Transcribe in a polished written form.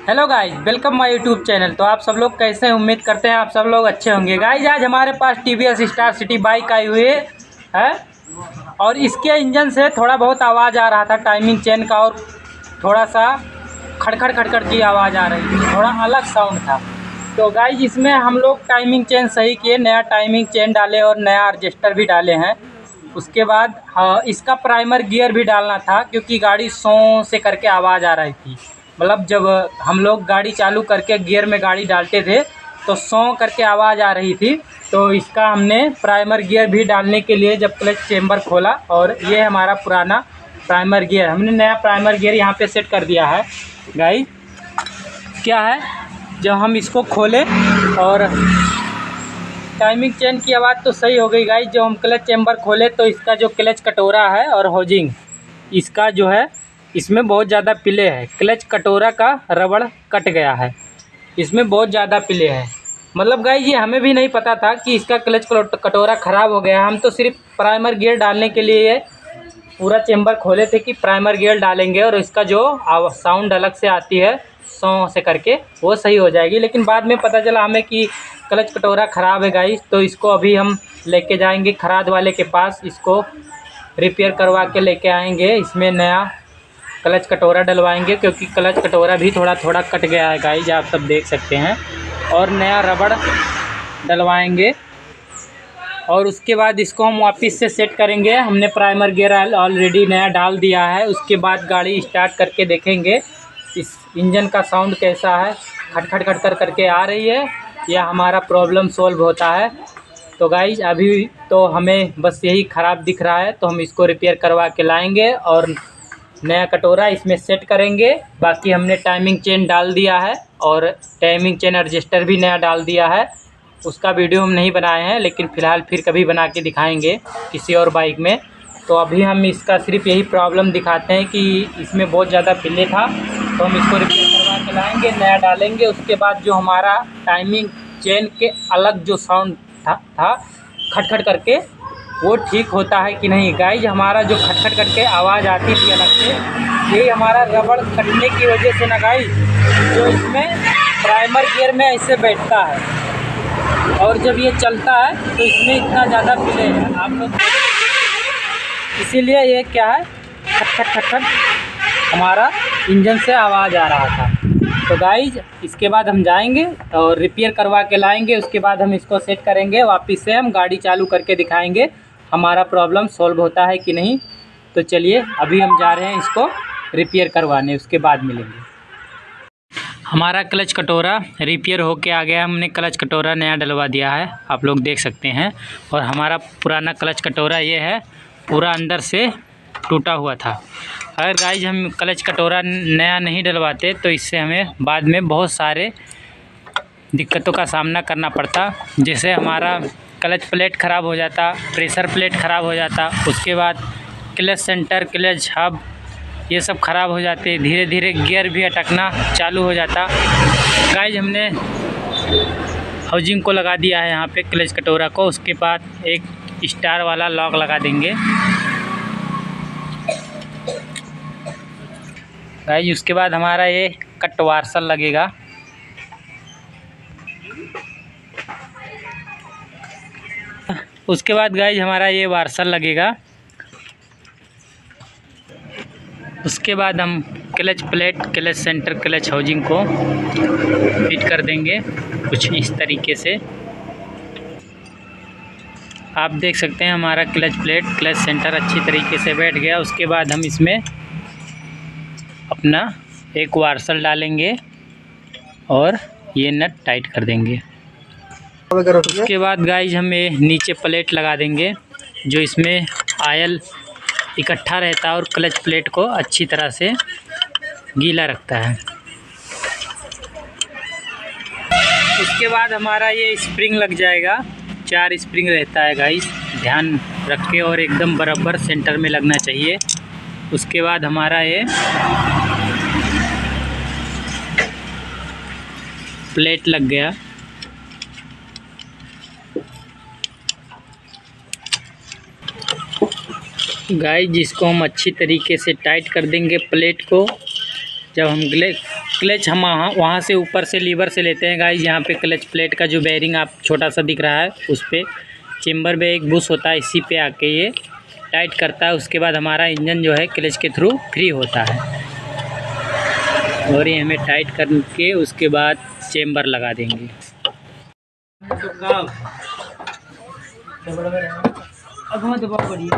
Hello guys, welcome my YouTube channel. तो आप सब लोग कैसे हैं? उम्मीद करते हैं आप सब लोग अच्छे होंगे। गाइज आज हमारे पास TVS स्टार सिटी बाइक आई हुई है और इसके इंजन से थोड़ा बहुत आवाज़ आ रहा था टाइमिंग चेन का, और थोड़ा सा खड़खड़ खड़खड़ की आवाज़ आ रही थी, थोड़ा अलग साउंड था। तो गाइज इसमें हम लोग टाइमिंग चेन सही किए, नया टाइमिंग चेन डाले और नया रजिस्टर भी डाले हैं। उसके बाद इसका प्राइमर गियर भी डालना था, क्योंकि गाड़ी सौ से करके आवाज़ आ रही थी। मतलब जब हम लोग गाड़ी चालू करके गियर में गाड़ी डालते थे तो सौ करके आवाज़ आ रही थी। तो इसका हमने प्राइमर गियर भी डालने के लिए जब क्लच चेम्बर खोला, और ये हमारा पुराना प्राइमर गियर, हमने नया प्राइमर गियर यहाँ पे सेट कर दिया है। गाइस क्या है, जब हम इसको खोले और टाइमिंग चेन की आवाज़ तो सही हो गई। गाइस जब हम क्लच चेम्बर खोले तो इसका जो क्लच कटोरा है और हाउजिंग, इसका जो है इसमें बहुत ज़्यादा पिले है। क्लच कटोरा का रबड़ कट गया है, इसमें बहुत ज़्यादा पिले है। मतलब गाइस ये हमें भी नहीं पता था कि इसका क्लच कटोरा ख़राब हो गया। हम तो सिर्फ प्राइमर गियर डालने के लिए पूरा चेम्बर खोले थे कि प्राइमर गियर डालेंगे और इसका जो साउंड अलग से आती है सौ से करके, वो सही हो जाएगी। लेकिन बाद में पता चला हमें कि क्लच कटोरा ख़राब है गाइस। तो इसको अभी हम लेके जाएंगे खराद वाले के पास, इसको रिपेयर करवा के लेके आएंगे। इसमें नया क्लच कटोरा डलवाएंगे, क्योंकि क्लच कटोरा भी थोड़ा थोड़ा कट गया है गाइस, आप सब देख सकते हैं। और नया रबड़ डलवाएंगे और उसके बाद इसको हम वापस से सेट करेंगे। हमने प्राइमर गियर ऑलरेडी नया डाल दिया है। उसके बाद गाड़ी स्टार्ट करके देखेंगे इस इंजन का साउंड कैसा है, खटखट खटखट करके आ रही है या हमारा प्रॉब्लम सॉल्व होता है। तो गाइस अभी तो हमें बस यही ख़राब दिख रहा है, तो हम इसको रिपेयर करवा के लाएंगे और नया कटोरा इसमें सेट करेंगे। बाकी हमने टाइमिंग चेन डाल दिया है और टाइमिंग चेन रजिस्टर भी नया डाल दिया है। उसका वीडियो हम नहीं बनाए हैं, लेकिन फ़िलहाल फिर कभी बना के दिखाएंगे किसी और बाइक में। तो अभी हम इसका सिर्फ यही प्रॉब्लम दिखाते हैं कि इसमें बहुत ज़्यादा पिले था, तो हम इसको रिपेयर करवा के लाएँगे, नया डालेंगे। उसके बाद जो हमारा टाइमिंग चेन के अलग जो साउंड था खटखट करके, वो ठीक होता है कि नहीं। गाइज हमारा जो खटखट करके आवाज़ आती थी अलग से, यही हमारा रबड़ कटने की वजह से ना गाइज, जो इसमें प्राइमर गियर में ऐसे बैठता है और जब ये चलता है तो इसमें इतना ज़्यादा पिले है आप लोग, इसीलिए ये क्या है खटखट खटखट हमारा इंजन से आवाज़ आ रहा था। तो गाइज इसके बाद हम जाएंगे और रिपेयर करवा के लाएंगे। उसके बाद हम इसको सेट करेंगे, वापस से हम गाड़ी चालू करके दिखाएंगे हमारा प्रॉब्लम सॉल्व होता है कि नहीं। तो चलिए अभी हम जा रहे हैं इसको रिपेयर करवाने, उसके बाद मिलेंगे। हमारा क्लच कटोरा रिपेयर होके आ गया, हमने क्लच कटोरा नया डलवा दिया है, आप लोग देख सकते हैं। और हमारा पुराना क्लच कटोरा ये है, पूरा अंदर से टूटा हुआ था। अगर गाइज हम क्लच कटोरा नया नहीं डलवाते तो इससे हमें बाद में बहुत सारे दिक्कतों का सामना करना पड़ता, जैसे हमारा क्लच प्लेट ख़राब हो जाता, प्रेशर प्लेट ख़राब हो जाता, उसके बाद क्लच सेंटर, क्लच हब, ये सब ख़राब हो जाते। धीरे धीरे गियर भी अटकना चालू हो जाता। गाइज हमने हाउजिंग को लगा दिया है यहाँ पे क्लच कटोरा को। उसके बाद एक स्टार वाला लॉक लगा देंगे गाइज। उसके बाद हमारा ये कट वार्सल लगेगा। उसके बाद गाइज हमारा ये वार्सल लगेगा। उसके बाद हम clutch plate, clutch centre, clutch housing को फिट कर देंगे कुछ इस तरीके से। आप देख सकते हैं हमारा क्लच प्लेट, क्लच सेंटर अच्छी तरीके से बैठ गया। उसके बाद हम इसमें अपना एक वार्सल डालेंगे और ये नट टाइट कर देंगे। उसके बाद गाइज हम ये नीचे प्लेट लगा देंगे, जो इसमें आयल इकट्ठा रहता है और क्लच प्लेट को अच्छी तरह से गीला रखता है। उसके बाद हमारा ये स्प्रिंग लग जाएगा, 4 स्प्रिंग रहता है गाइज, ध्यान रखें और एकदम बराबर सेंटर में लगना चाहिए। उसके बाद हमारा ये प्लेट लग गया। गाइस जिसको हम अच्छी तरीके से टाइट कर देंगे प्लेट को। जब हम क्लच हम वहाँ से ऊपर से लीवर से लेते हैं गाइस। यहाँ पे क्लच प्लेट का जो बेयरिंग आप छोटा सा दिख रहा है उस पर चेम्बर में एक बुश होता है, इसी पे आके ये टाइट करता है। उसके बाद हमारा इंजन जो है क्लच के थ्रू फ्री होता है और ये हमें टाइट करके उसके बाद चेम्बर लगा देंगे। अब हमें दबाव बढ़िया